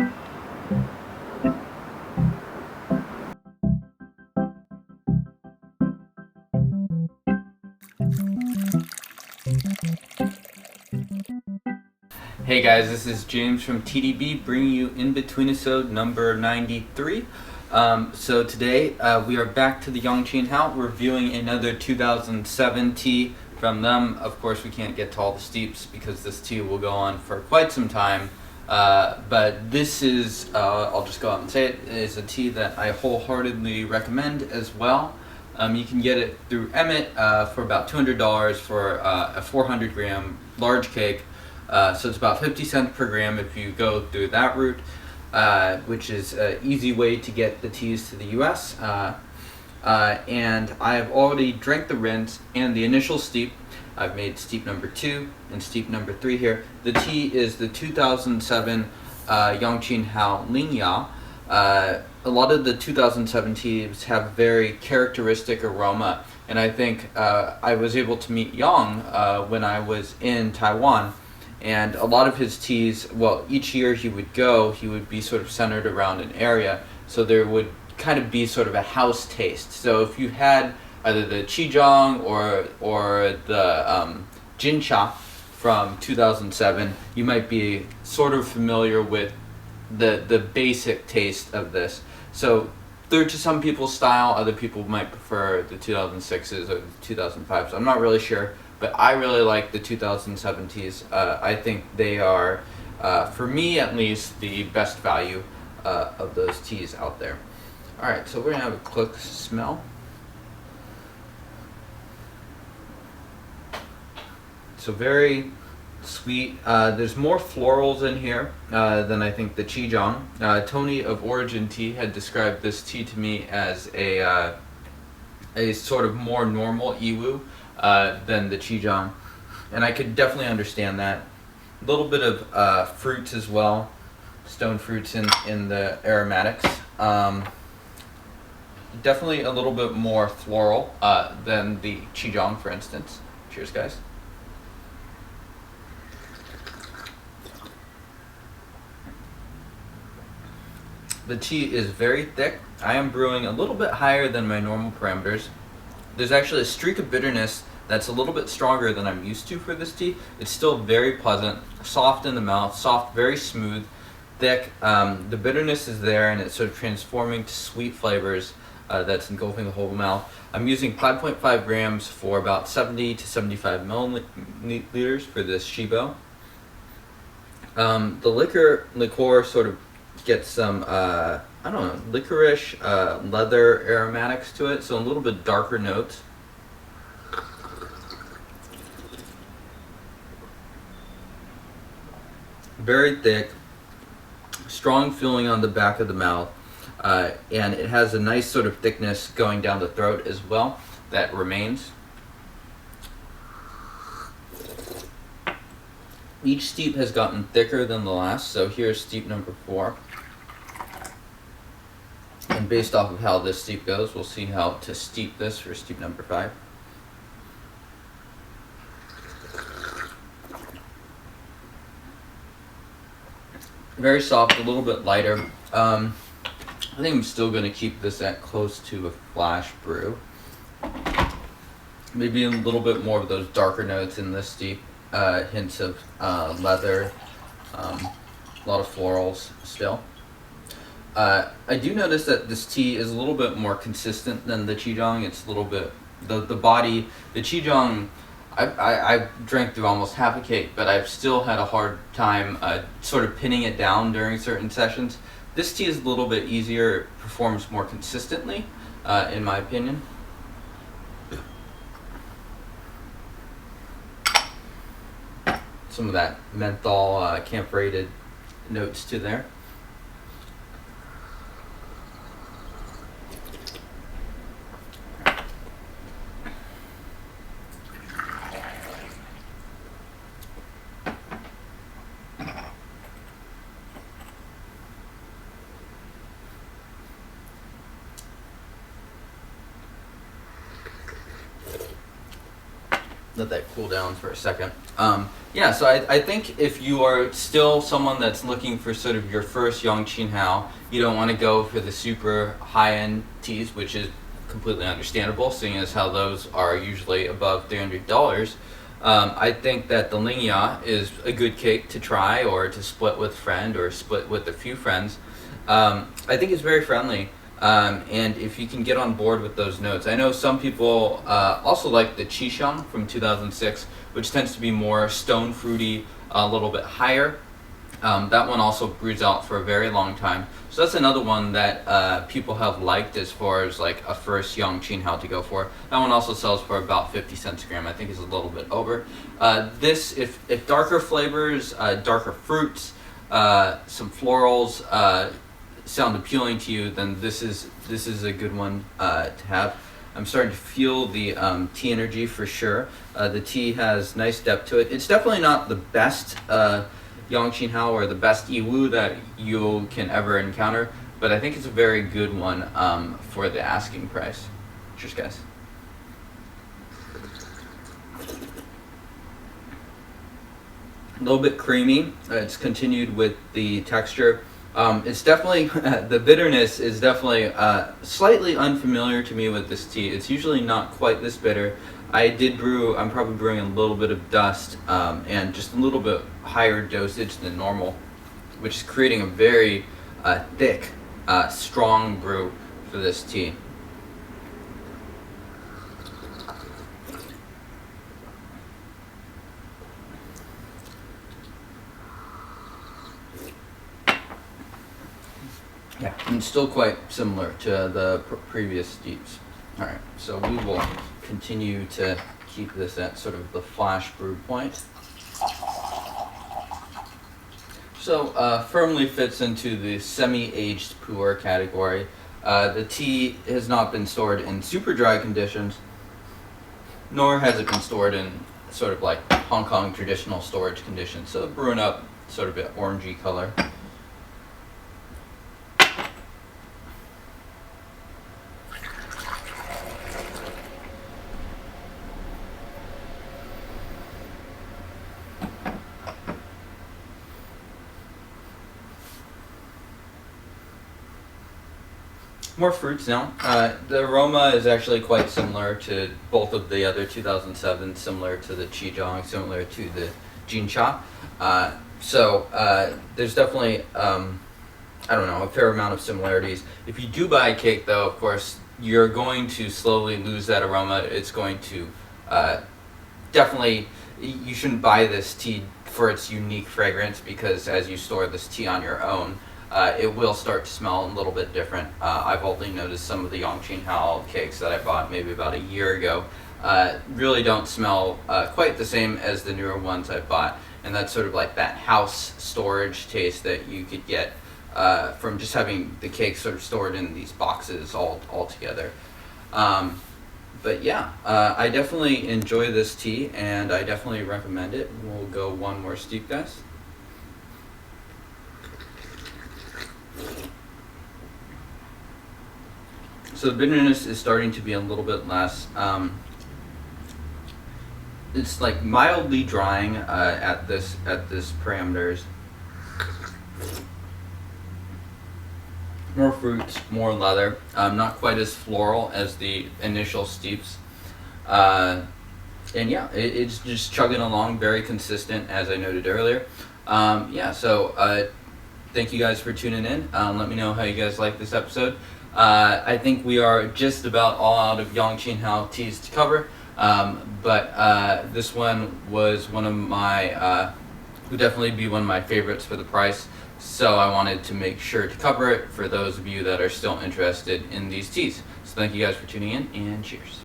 Hey guys, this is James from TeaDB bringing you InBetweenIsode number 93. So today we are back to the Yangqing Hao, reviewing another 2007 tea from them. Of course, we can't get to all the steeps because this tea will go on for quite some time. But this is, I'll just go out and say it, is a tea that I wholeheartedly recommend as well. You can get it through Emmett for about $200 for a 400 gram large cake. So it's about 50 cents per gram if you go through that route, which is an easy way to get the teas to the US. And I've already drank the rinse and the initial steep. I've made steep number 2 and steep number 3 here. The tea is the 2007 Yangqing Hao Lingya. A lot of the 2007 teas have very characteristic aroma, and I think I was able to meet Yang when I was in Taiwan. And a lot of his teas, well, each year he would be sort of centered around an area, so there would kind of be sort of a house taste. So if you had either the Qijang or the Jincha from 2007, you might be sort of familiar with the basic taste of this. So they're to some people's style, other people might prefer the 2006s or the 2005s. I'm not really sure. But I really like the 2070s. I think they are, for me at least, the best value of those teas out there. Alright, so we're going to have a quick smell. So very sweet. There's more florals in here than I think the Qijang. Tony of Origin Tea had described this tea to me as a sort of more normal Iwu than the Qijang, and I could definitely understand that. A little bit of fruits as well, stone fruits in the aromatics. Definitely a little bit more floral than the Qijang, for instance. Cheers, guys. The tea is very thick. I am brewing a little bit higher than my normal parameters. There's actually a streak of bitterness that's a little bit stronger than I'm used to for this tea. It's still very pleasant, soft in the mouth, soft, very smooth, thick. The bitterness is there, and it's sort of transforming to sweet flavors that's engulfing the whole mouth. I'm using 5.5 grams for about 70 to 75 milliliters for this Shibo. The liqueur sort of gets some, I don't know, licorice, leather aromatics to it, so a little bit darker notes. Very thick, strong feeling on the back of the mouth, and it has a nice sort of thickness going down the throat as well that remains. Each steep has gotten thicker than the last, so here's steep number 4. And based off of how this steep goes, we'll see how to steep this for steep number 5. Very soft, a little bit lighter. I think I'm still going to keep this at close to a flash brew. Maybe a little bit more of those darker notes in this steep. Hints of leather, a lot of florals still. I do notice that this tea is a little bit more consistent than the Qijang. It's a little bit, the body, the Qijang, I drank through almost half a cake, but I've still had a hard time sort of pinning it down during certain sessions. This tea is a little bit easier, it performs more consistently, in my opinion. Some of that menthol camphorated notes to there. let that cool down for a second. Yeah, so I think if you are still someone that's looking for sort of your first Yangqing Hao, you don't want to go for the super high-end teas, which is completely understandable, seeing as how those are usually above $300. I think that the Lingya is a good cake to try or to split with a friend or split with a few friends. I think it's very friendly. And if you can get on board with those notes. I know some people also like the Qishang from 2006, which tends to be more stone fruity, a little bit higher. That one also brews out for a very long time. So that's another one that people have liked as far as like a first Yangqing Hao to go for. That one also sells for about 50 cents a gram. I think it's a little bit over. This, if darker flavors, darker fruits, some florals, sound appealing to you, then this is a good one to have. I'm starting to feel the tea energy for sure. The tea has nice depth to it. It's definitely not the best Yangqing Hao or the best Yiwu that you can ever encounter, but I think it's a very good one for the asking price. Cheers, guys. A little bit creamy. It's continued with the texture. It's definitely, the bitterness is definitely slightly unfamiliar to me with this tea. It's usually not quite this bitter. I'm probably brewing a little bit of dust and just a little bit higher dosage than normal, which is creating a very thick, strong brew for this tea. Yeah, and still quite similar to the previous steeps. All right, so we will continue to keep this at sort of the flash brew point. So firmly fits into the semi-aged Pu'erh category. The tea has not been stored in super dry conditions, nor has it been stored in sort of like Hong Kong traditional storage conditions. So brewing up sort of an orangey color. More fruits now. The aroma is actually quite similar to both of the other 2007, similar to the Qijang, similar to the Jincha. So there's definitely, I don't know, a fair amount of similarities. If you do buy a cake though, of course, you're going to slowly lose that aroma. It's going to definitely, you shouldn't buy this tea for its unique fragrance, because as you store this tea on your own, it will start to smell a little bit different. I've only noticed some of the Yangqing Hao cakes that I bought maybe about a year ago really don't smell quite the same as the newer ones I bought. And that's sort of like that house storage taste that you could get from just having the cake sort of stored in these boxes all together. But yeah, I definitely enjoy this tea and I definitely recommend it. We'll go one more steep, guys. So the bitterness is starting to be a little bit less. It's like mildly drying at this parameters. More fruits, more leather. Not quite as floral as the initial steeps. And yeah, it's just chugging along, very consistent, as I noted earlier. Yeah, so thank you guys for tuning in. Let me know how you guys like this episode. I think we are just about all out of Yangqing Hao teas to cover, but this one was one of my, would definitely be one of my favorites for the price, so I wanted to make sure to cover it for those of you that are still interested in these teas. So thank you guys for tuning in, and cheers.